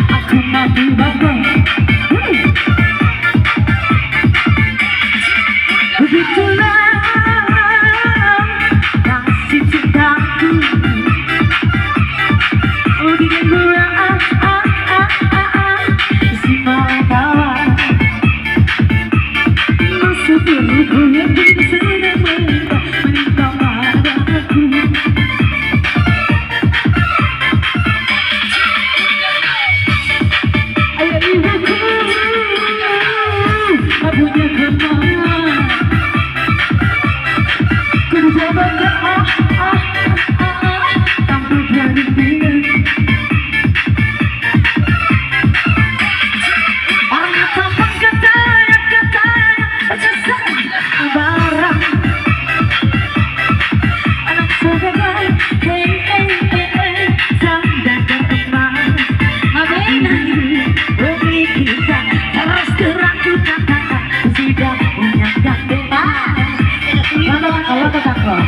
aku mati bakal. Begitulah kasih cintaku. Oh dengan gua si kawan. Masa dulu yang sedang menimpa padaku. Ayah ibuku punya kemauan. Ku coba tanpa berhenti. Orang tampang katanya barang anak sebagai sandang teremas. Mabena bumi kita terus terakutan sudah punya kakak. Kalau kakak,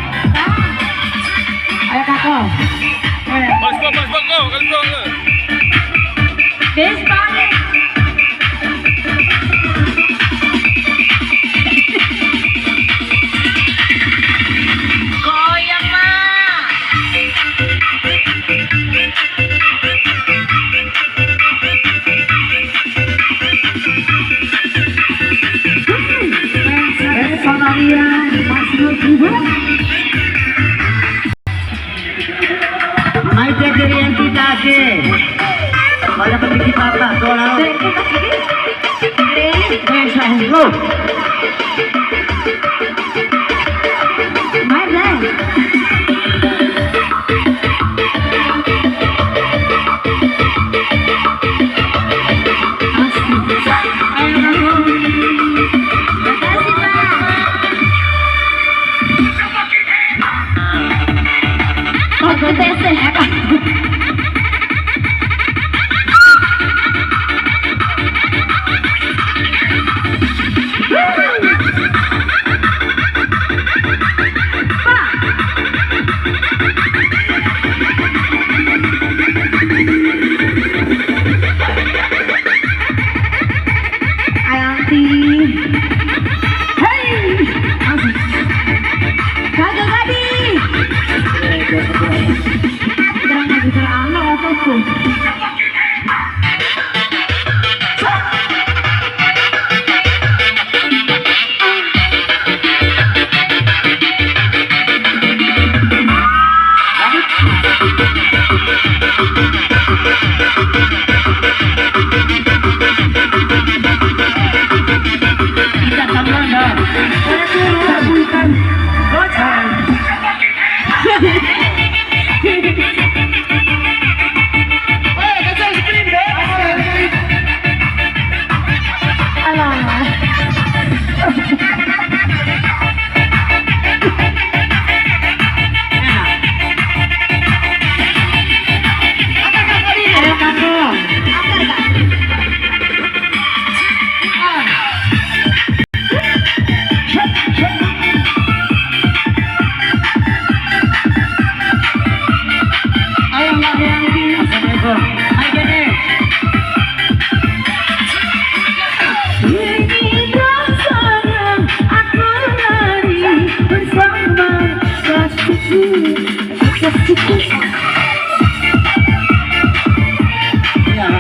ayo kakak. Mas kau kalau kau ke. Bes balik. Goyang mah. Kalian masih berubah. Mai jadi yang kita ke. Pada pendidik apa? Dolar. Go. Mai deh.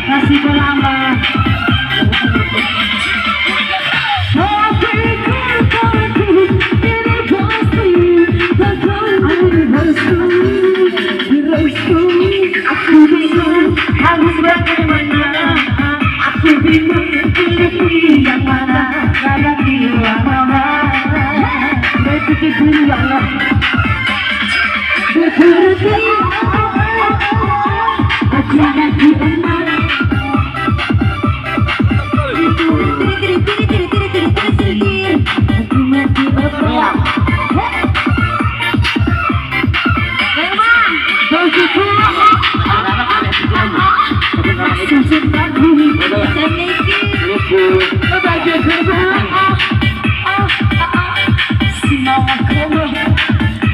Kasih lama. Aku bingung harus bagaimana. Aku bingung pilih yang mana. Karena bilang mama berpikir bilang berhenti. Aku lagi emak. Aku mati bapak.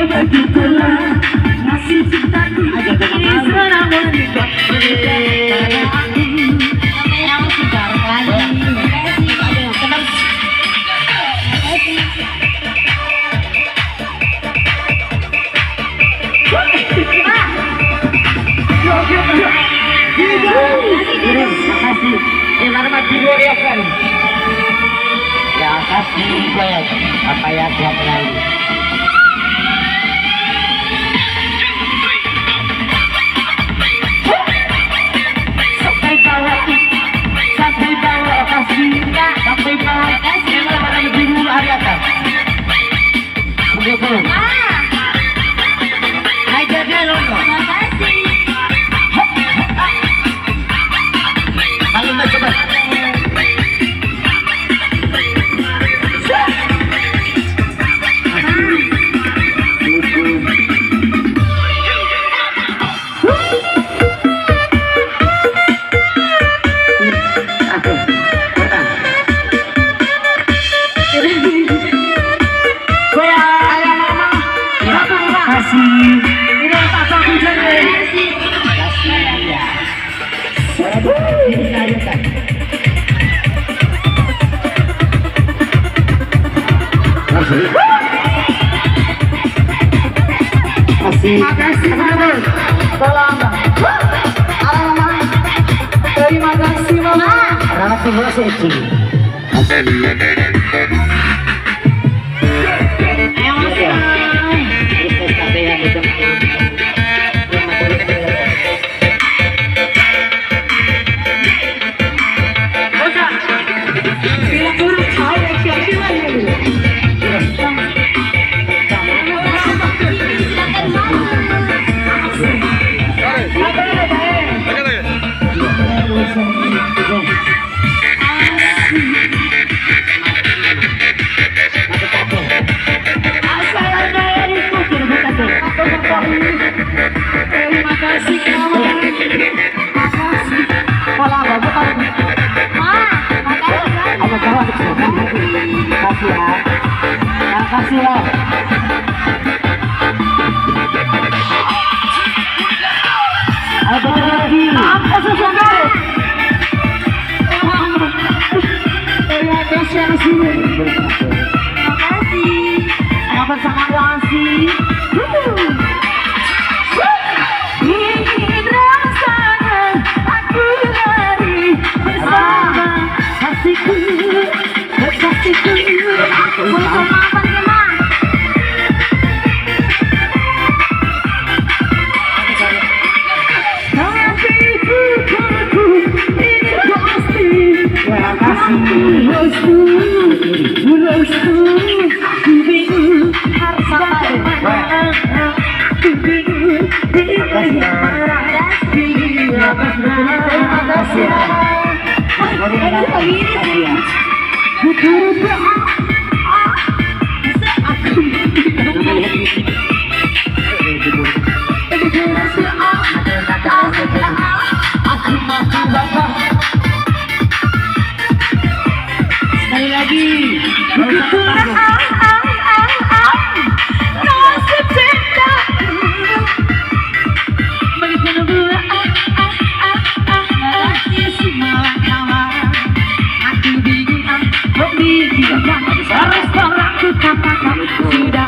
Begitulah nasib cintaku ini seorang wanita. Kirim, makasih. Selamat tidur ya kan. Ya kasih Jack, apa ya tiap kali. Sampai bawah kasih, sampai bawah kasih. Mana biru ada kan? Begitu. Aja dia londo. Kalau nak cepat. Makasih Mama. Tolong. Mama. Terima kasih Mama. Terima kasih Eci. Ayo terima kasih Mama. Makasih. Pola bagus kan? Ayo jawab kasih ya. Kasih ya. Ayo lagi. Apa sesuatu? Terima kasih. Makasih. Apa sama kasih? Ingin rasanya aku lari bersama kasihku, kasihku. Untuk maafan ya Ma. Tapi aku ini pasti. Terima kasih. Ku bingung harus bagaimana. Ku bingung Sekali lagi. Harus orang ku katakan sudah